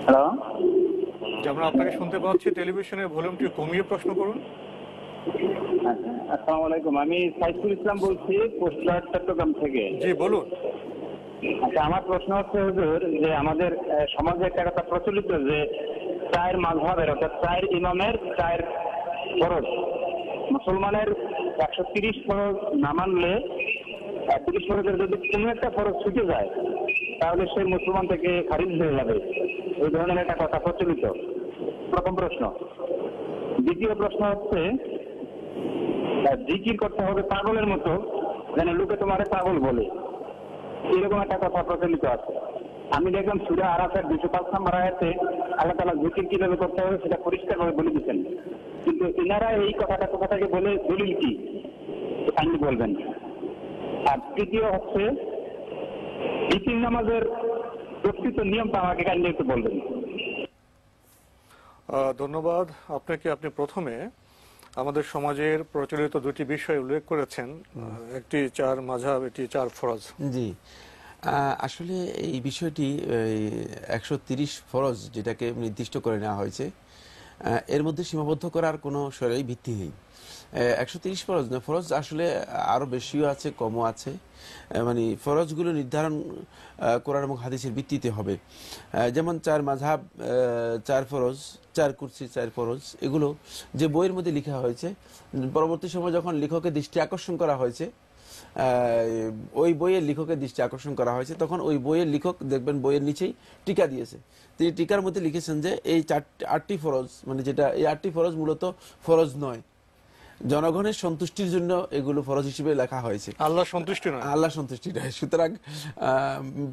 Hello. যে আমরা আপনাকে শুনতে পাচ্ছি, টেলিভিশনের ভলিউমটি কমিয়ে প্রশ্ন করুন। আসসালামু আলাইকুম, আমি সাইফুল ইসলাম বলছি পোস্টগ্রাড চট্টগ্রাম থেকে। জি বলুন। আচ্ছা, আমার প্রশ্ন হচ্ছে হুজুর, যে আমাদের সমাজে একটা কথা প্রচলিত যে চায়ের মাযহাবের অর্থাৎ চায়ের ইমামের চায়ের ফরজ। মুসলমানের 130 ফরজ না মানলে 30 ফরজের যদি কোনো একটা ফরজ ছুটে যায় তাহলে সেই মুসলমান থেকে খারিজ হয়ে যাবে, এই ধরনের একটা কথা প্রচলিত। প্রথম প্রশ্ন। দ্বিতীয় প্রশ্ন হচ্ছে, জিকির করতে হবে পাগলের মতো, যেন লোকে তোমারে পাগল বলে, এরকম একটা কথা প্রচলিত আছে। আমি দেখলাম সূরা আরাফের 205 নম্বর আয়াতে আল্লাহ তাআলা জিকির কিভাবে করতে হবে সেটা পরিষ্কারভাবে বলে দিচ্ছেন, কিন্তু এনারা এই কথাটা কোথা থেকে বলে, দলিল কি আপনি বলবেন। আর তৃতীয় হচ্ছে, জিকির নামাজের প্রকৃত নিয়মটা আমাকে কাইন্ডলি একটু বলবেন। ধন্যবাদ আপনাকে। আপনি প্রথমে আমাদের সমাজের প্রচলিত দুটি বিষয় উল্লেখ করেছেন, একটি চার মাযহাব, একটি চার ফরজ। জি, আসলে এই বিষয়টি 130 ফরজ যেটাকে নির্দিষ্ট করে নেওয়া হয়েছে, এর মধ্যে সীমাবদ্ধ করার কোনো শরঈ ভিত্তি নেই। 130 ফরজ না, ফরজ আসলে আরো বেশিও আছে, কমও আছে। মানে ফরজগুলো নির্ধারণ কোরআন এবং হাদিসের ভিত্তিতে হবে। যেমন চার মাযহাব, চার ফরজ, চার কুরসি, চার ফরজ, এগুলো যে বইয়ের মধ্যে লেখা হয়েছে, পরবর্তী সময় যখন লেখকের দৃষ্টি আকর্ষণ করা হয়েছে, ওই বইয়ের লেখকের দৃষ্টি আকর্ষণ করা হয়েছে, তখন ওই বইয়ের লেখক দেখবেন বইয়ের নিচেই টিকা দিয়েছে। তিনি টিকার মধ্যে লিখেছেন যে এই 8টি ফরজ, মানে যেটা এই 8টি ফরজ মূলত ফরজ নয়, জনগণের সন্তুষ্টির জন্য এগুলো ফরজ হিসেবে লেখা হয়েছে, আল্লাহ সন্তুষ্টি নয়, আল্লাহ সন্তুষ্টি নয়। সুতরাং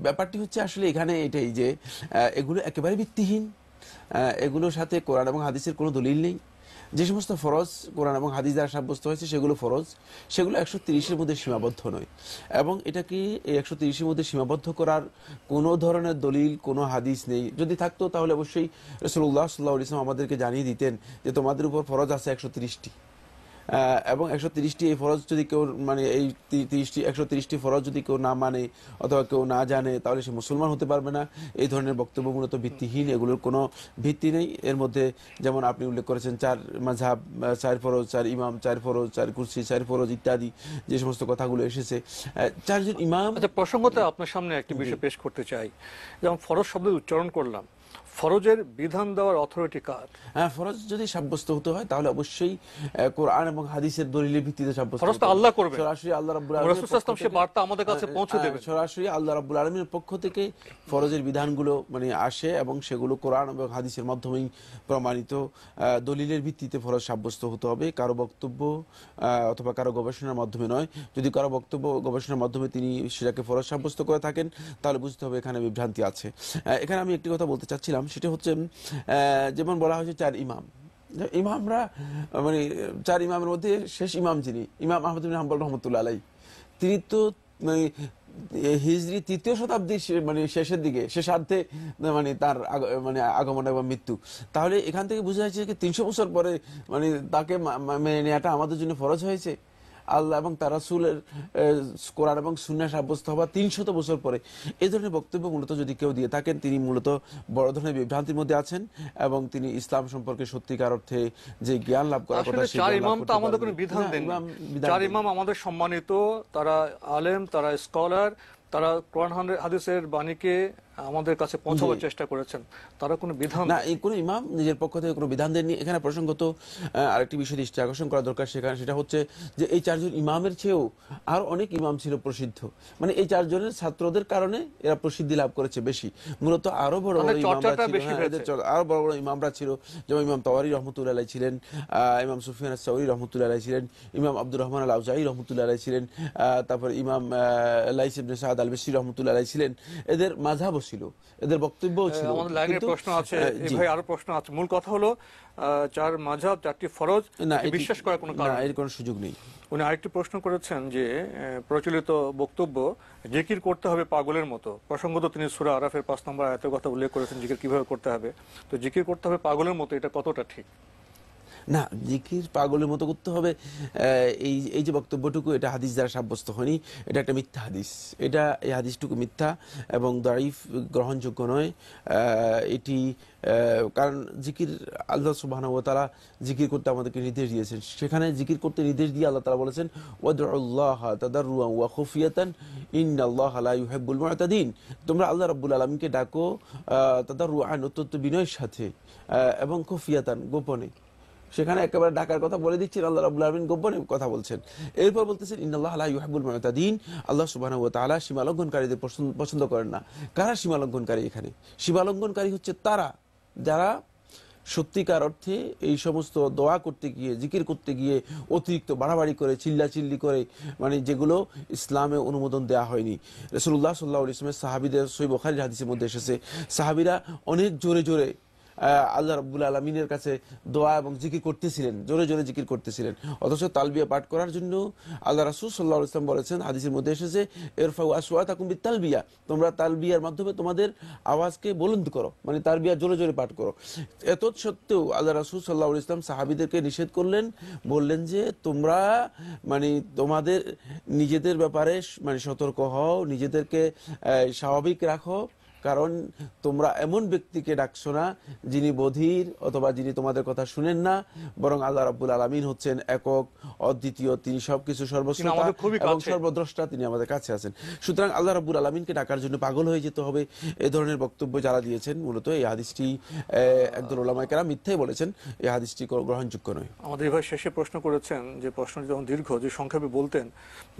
ব্যাপারটি হচ্ছে আসলে এখানে এটাই যে এগুলো একেবারে ভিত্তিহীন, এগুলোর সাথে কোরআন এবং হাদিসের কোনো দলিল নেই। যে সমস্ত ফরজ কোরআন এবং হাদিস দ্বারা সাব্যস্ত হয়েছে সেগুলো ফরজ, সেগুলো 130-এর মধ্যে সীমাবদ্ধ নয়। এবং এটাকে এই 130-এর মধ্যে সীমাবদ্ধ করার কোনো ধরনের দলিল, কোনো হাদিস নেই। যদি থাকতো তাহলে অবশ্যই রাসূলুল্লাহ সাল্লাল্লাহু আলাইহি ওয়াসাল্লাম আমাদেরকে জানিয়ে দিতেন যে তোমাদের উপর ফরজ আছে 130টি, এবং 130টি এই ফরজ যদি কেউ মানে এই 130টি ফরজ যদি কেউ না মানে অথবা কেউ না জানে তাহলে সে মুসলমান হতে পারবে না। এই ধরনের বক্তব্য মূলত ভিত্তিহীন, এগুলোর কোনো ভিত্তি নেই। এর মধ্যে যেমন আপনি উল্লেখ করেছেন চার মাযহাব, চার ফরজ, চার ইমাম, চার ফরজ, চার কুরসি, চার ফরজ ইত্যাদি যে সমস্ত কথাগুলো এসেছে, চারজন ইমাম। আচ্ছা, প্রসঙ্গতে আপনার সামনে একটি বিষয় পেশ করতে চাই। যেমন ফরজ শব্দ উচ্চারণ করলাম, ফরজের বিধান দেওয়ার অথরিটি কার? হ্যাঁ, ফরজ যদি সাব্যস্ত হতে হয় তাহলে অবশ্যই কোরআন এবং হাদিসের দলিলের ভিত্তিতে সাব্যস্ত ফরজ তো আল্লাহ করবে, সরাসরি আল্লাহ রাব্বুল রাসূল সাল্লাল্লাহু আলাইহি ওয়াসাল্লাম সে বার্তা আমাদের কাছে পৌঁছে দেবেন। সরাসরি আল্লাহ রাব্বুল আলামিনের পক্ষ থেকে ফরজের বিধানগুলো মানে আসে এবং সেগুলো কোরআন এবং হাদিসের মাধ্যমেই প্রমাণিত দলিলের ভিত্তিতে ফরজ সাব্যস্ত হতে হবে, কারো বক্তব্য অথবা কারো গবেষণার মাধ্যমে নয়। যদি কারো বক্তব্য গবেষণার মাধ্যমে তিনি সেটাকে ফরজ সাব্যস্ত করে থাকেন তাহলে বুঝতে হবে এখানে বিভ্রান্তি আছে। এখানে আমি একটি কথা বলতে চাচ্ছিলাম, সেটা হচ্ছে যেমন বলা হয়েছে চার ইমাম, ইমামরা মানে চার ইমামের মধ্যে শেষ ইমাম যিনি, ইমাম আহমদ বিন হাম্বল রহমতুল্লাহ আলাই, তিনি তো মানে হিজরি 3য় শতাব্দীর মানে শেষের দিকে, শেষার্ধে মানে তার মানে আগমন এবং মৃত্যু। তাহলে এখান থেকে বোঝা যাচ্ছে যে 300 বছর পরে মানে তাকে মেনে নেওয়াটা আমাদের জন্য ফরজ হয়েছে। আল্লাহ এবং তার রাসূলের কোরআন এবং সুন্নাহ সাব্যস্ত হওয়া 300 বছর পরে এই ধরনের বক্তব্য মূলত যদি কেউ দিয়ে থাকেন তিনি মূলত বড় ধরনের বিভ্রান্তির মধ্যে আছেন এবং তিনি ইসলাম সম্পর্কে সত্যিকার অর্থে যে জ্ঞান লাভ করার কথা, সেই চার জ্ঞান লাভ ইমাম তো করতে আমাদের পারবেন কোনো বিধান না। দেন। বিধান চার দেন। ইমাম আমাদের সম্মানিত, তারা আলেম, তারা স্কলার, তারা কোরআন হাদিসের বাণীকে আমাদের কাছে পৌঁছাবার চেষ্টা করেছেন, তারা কোনো বিধান না, এই কোনো ইমাম নিজের পক্ষ থেকে কোনো বিধান দেননি। এখানে প্রসঙ্গত আরেকটি বিষয় দৃষ্টি আকর্ষণ করা দরকার, সেখানে সেটা হচ্ছে যে এই চারজন ইমামের চেয়েও আর অনেক ইমাম ছিল প্রসিদ্ধ, মানে এই চারজনের ছাত্রদের কারণে এরা প্রসিদ্ধি লাভ করেছে বেশি। মূলত আরো বড় বড় ইমামরা ছিল, আরো বড় বড় ইমামরা ছিল, যেমন ইমাম তাওয়ারি রহমতুল্লাহ আলাইহি ছিলেন, ইমাম সুফিয়ান আস-সাউরি রহমতুল্লাহ আলাইহি ছিলেন, ইমাম আব্দুর রহমান আল আউজাঈ রহমতুল্লাহ আলাইহি ছিলেন, তারপর ইমাম লাইস ইবনে সাদ আল বিসরি রহমতুল্লাহ আলাইহি ছিলেন। এদের মাযহাবও ছিল, এদের বক্তব্যও ছিল। আমাদের লাইনের প্রশ্ন আছে, এই ভাই আরো প্রশ্ন আছে। মূল কথা হলো চার মাযহাব, চারটি ফরজ, বিশ্বাস করার কোনো কারণ এর কোনো সুযোগ নেই। উনি আরেকটি প্রশ্ন করেছেন যে প্রচলিত বক্তব্য জিকির করতে হবে পাগলের মতো। প্রসঙ্গত তিনি সূরা আরাফের 5 নম্বর আয়াতের কথা উল্লেখ করেছেন জিকির কিভাবে করতে হবে। তো জিকির করতে হবে পাগলের মতো, এটা কতটা ঠিক? না, জিকির পাগলের মতো করতে হবে, এই এই যে বক্তব্যটুকু, এটা হাদিস দ্বারা সাব্যস্ত হয়নি, এটা একটা মিথ্যা হাদিস। এই হাদিসটুকু মিথ্যা এবং দাইফ, গ্রহণযোগ্য নয়। এটি কারণ জিকির, আল্লাহ সুবহানাহু ওয়া তাআলা জিকির করতে আমাদেরকে নির্দেশ দিয়েছেন। সেখানে জিকির করতে নির্দেশ দিয়ে আল্লাহ তাআলা বলেছেন, ওয়াদউল্লাহা তাদাররুআন ওয়া খুফিয়াতান ইন্নাল্লাহা লা ইউহিব্বুল মু'তাদিন। তোমরা আল্লাহ রাব্বুল আলামিনকে ডাকো তাদাররুআন, অত্যন্ত বিনয়ের সাথে, এবং খুফিয়াতান, গোপনে। সেখানে একেবারে ডাকার কথা বলে দিচ্ছেন, আল্লাহ রাব্বুল আলামিন গোপনে কথা বলছেন। এরপর বলতেছেন ইন্নাল্লাহা লা ইউহিব্বুল মু'তাদিন, আল্লাহ সুবহানাহু ওয়া তাআলা সীমালঙ্ঘনকারীদের পছন্দ করেন না। কারা সীমালঙ্ঘনকারী? এখানে সীমালঙ্ঘনকারী হচ্ছে তারা যারা সত্যিকার অর্থে এই সমস্ত দোয়া করতে গিয়ে, জিকির করতে গিয়ে অতিরিক্ত বাড়াবাড়ি করে, চিল্লাচিল্লি করে, মানে যেগুলো ইসলামে অনুমোদন দেওয়া হয়নি। রাসূলুল্লাহ সাল্লাল্লাহু আলাইহি ওয়াসাল্লামের সাহাবীদের সহিহ বুখারীর হাদিসের মধ্যে এসেছে, সাহাবীরা অনেক জোরে জোরে আল্লাহ রাব্বুল আলামিনের কাছে দোয়া এবং জিকির করতেছিলেন, জোরে জোরে জিকির করতেছিলেন। অথচ তালবিয়া পাঠ করার জন্য আল্লাহ রাসূল সাল্লাল্লাহু আলাইহি ওয়াসাল্লাম বলেছেন, হাদিসের মধ্যে এসেছে, ইরফাউ আসওয়াতাকুম বিতালবিয়া, তোমরা তালবিয়ার মাধ্যমে তোমাদের আওয়াজকে বুলন্দ করো, মানে তালবিয়া জোরে জোরে পাঠ করো। এত সত্ত্বেও আল্লাহ রাসূল সাল্লাল্লাহু আলাইহি ওয়াসাল্লাম সাহাবীদেরকে নিষেধ করলেন, বললেন যে তোমরা মানে তোমাদের নিজেদের ব্যাপারে মানে সতর্ক হও, নিজেদেরকে স্বাভাবিক রাখো, কারণ তোমরা এমন ব্যক্তিকে ডাকছো না যিনি বধির অথবা যিনি তোমাদের কথা শুনেন না, বরং আল্লাহ রাব্বুল আলামিন হচ্ছেন একক, অদ্বিতীয়, তিনি সবকিছু সর্বশ্রোতা এবং সর্বদ্রষ্টা, তিনি আমাদের কাছে আছেন। সুতরাং আল্লাহ রাব্বুল আলামিনকে ডাকার জন্য পাগল হয়ে যেতে হবে। এই ধরনের বক্তব্য যারা দিয়েছেন, মূলত এই হাদিসটি একদল উলামায়ে কেরাম মিথ্যাই বলেছেন, এই হাদিসটি গ্রহণযোগ্য নয়। আমাদের ভাই শেষে প্রশ্ন করেছেন, যে প্রশ্নটি যখন দীর্ঘ, যে সংক্ষেপে বলতেন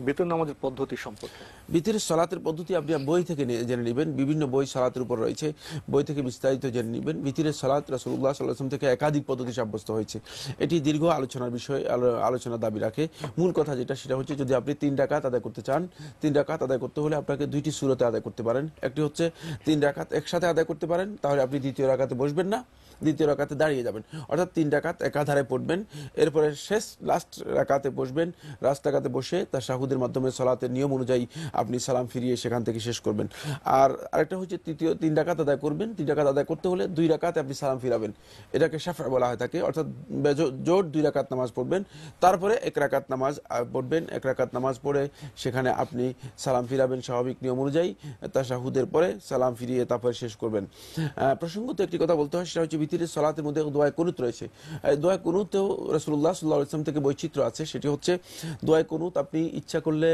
বিতর নামাজের পদ্ধতি সম্পর্কে। বিতরের সালাতের পদ্ধতি আপনি বই থেকে জেনে নেবেন, বিভিন্ন বই সালাতের উপর রয়েছে, বই থেকে বিস্তারিত জেনে নেবেন। বিতরের সালাত রাসূলুল্লাহ সাল্লাল্লাহু আলাইহি ওয়াসাল্লাম থেকে একাধিক পদ্ধতি সাব্যস্ত হয়েছে। এটি দীর্ঘ আলোচনার বিষয়, আলোচনার দাবি রাখে। মূল কথা যেটা, সেটা হচ্ছে যদি আপনি 3 রাকাত আদায় করতে চান, 3 রাকাত আদায় করতে হলে আপনাকে 2টি সূরাতে আদায় করতে পারেন। একটি হচ্ছে 3 রাকাত একসাথে আদায় করতে পারেন, তাহলে আপনি দ্বিতীয় রাকাতে বসবেন না, দ্বিতীয় রাকাতে দাঁড়িয়ে যাবেন, অর্থাৎ 3 রাকাত একাধারে পড়বেন। এরপরে লাস্ট রাকাতে বসবেন, লাস্ট রাকাতে বসে তাশাহুদের মাধ্যমে সালাতের নিয়ম অনুযায়ী আপনি সালাম ফিরিয়ে সেখান থেকে শেষ করবেন। আর আরেকটা হচ্ছে 3 রাকাত আদায় করবেন, 3 রাকাত আদায় করতে হলে 2 রাকাতে আপনি সালাম ফিরাবেন, এটাকে শাফা বলা হয় থাকে, অর্থাৎ জোট 2 রাকাত নামাজ পড়বেন, তারপরে 1 রাকাত নামাজ পড়বেন। 1 রাকাত নামাজ পড়ে সেখানে আপনি সালাম ফিরাবেন স্বাভাবিক নিয়ম অনুযায়ী, তাশাহুদের পরে সালাম ফিরিয়ে তারপরে শেষ করবেন। প্রসঙ্গত একটি কথা বলতে হয়, সেটা হচ্ছে বিতিরের সালাতের মধ্যে দোয়া কুনুত রয়েছে। দোয়া কুনুতেও রাসূলুল্লাহ সাল্লাল্লাহু আলাইহি ওয়াসাল্লাম থেকে বৈচিত্র্য আছে। সেটি হচ্ছে দোয়া কুনুত আপনি ইচ্ছা করলে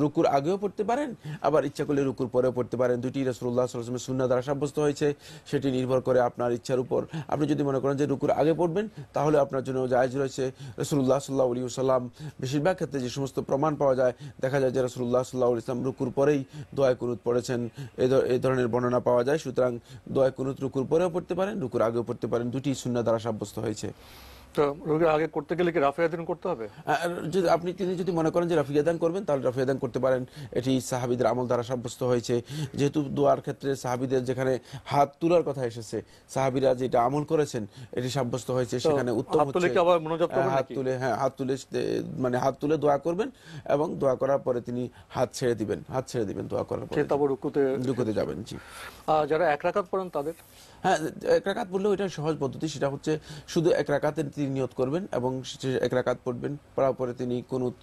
রুকুর আগেও পড়তে পারেন, আবার ইচ্ছা করলে রুকুর পরেও পড়তে পারেন। দুটি রাসূলুল্লাহ সাল্লাল্লাহু আলাইহি ওয়াসাল্লামের সুন্নাহ দ্বারা সাব্যস্ত হয়েছে, সেটি নির্ভর করে আপনার ইচ্ছার উপর। আপনি যদি মনে করেন যে রুকুর আগে পড়বেন, তাহলে আপনার জন্য জায়েজ রয়েছে। রাসূলুল্লাহ সাল্লাল্লাহু আলাইহি ওয়াসাল্লাম বেশিরভাগ ক্ষেত্রে যে সমস্ত প্রমাণ পাওয়া যায়, দেখা যায় যে রাসূলুল্লাহ সাল্লাল্লাহু আলাইহি ওয়াসাল্লাম রুকুর পরেই দোয়া কুনুত পড়েছেন, এই ধরনের বর্ণনা পাওয়া যায়। সুতরাং দোয়া কুনুত রুকুর পরেও পড়তে পারেন, রুকুর আগেও পড়তে পারেন, দুটি সুন্নাহ দ্বারা সাব্যস্ত হয়েছে। তো রোগীর আগে করতে গেলে কি রাফিয়াদান করতে হবে? তিনি যদি মনে করেন যে রাফিয়াদান করবেন, তাহলে রাফিয়াদান করতে পারেন। এটি সাহাবীদের আমল দ্বারা সাব্যস্ত হয়েছে। যেহেতু দোয়ার ক্ষেত্রে সাহাবীদের যেখানে হাত তোলার কথা এসেছে, সাহাবীরা যেটা আমল করেছেন এটি সাব্যস্ত হয়েছে, সেখানে উত্তম হচ্ছে হাত তুলে হাত তুলে দোয়া করবেন এবং দোয়া করার পরে তিনি হাত ছেড়ে দিবেন দোয়া করার পরে তারপর রুকুতে যাবেন। জি, যারা 1 রাকাত পড়েন তাদের? হ্যাঁ, 1 রাকাত পড়লেও এটা সহজ পদ্ধতি। সেটা হচ্ছে শুধু 1 রাকাতের তিনি নিয়ত করবেন এবং 1 রাকাত পড়বেন, পড়ার পরে তিনি কুনুত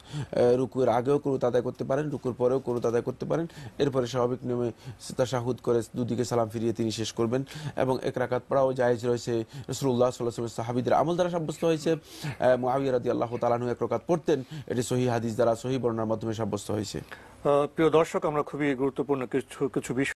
রুকুর আগেও কুনুত আদায় করতে পারেন, রুকুর পরেও কুনুত আদায় করতে পারেন। এরপরে স্বাভাবিক নিয়মে তাশাহুদ করে দুদিকে সালাম ফিরিয়ে তিনি শেষ করবেন। এবং 1 রাকাত পড়াও জায়েজ রয়েছে, রাসূলুল্লাহ সাল্লাল্লাহু আলাইহি ওয়াসাল্লাম সাহাবীদের আমল দ্বারা সাব্যস্ত হয়েছে। মুআবিয়া রাদিয়াল্লাহু তাআলা আনহু 1 রাকাত পড়তেন, এটি সহিহ হাদিস দ্বারা, সহিহ বর্ণনার মাধ্যমে সাব্যস্ত হয়েছে। প্রিয় দর্শক, আমরা খুবই গুরুত্বপূর্ণ কিছু বিষয়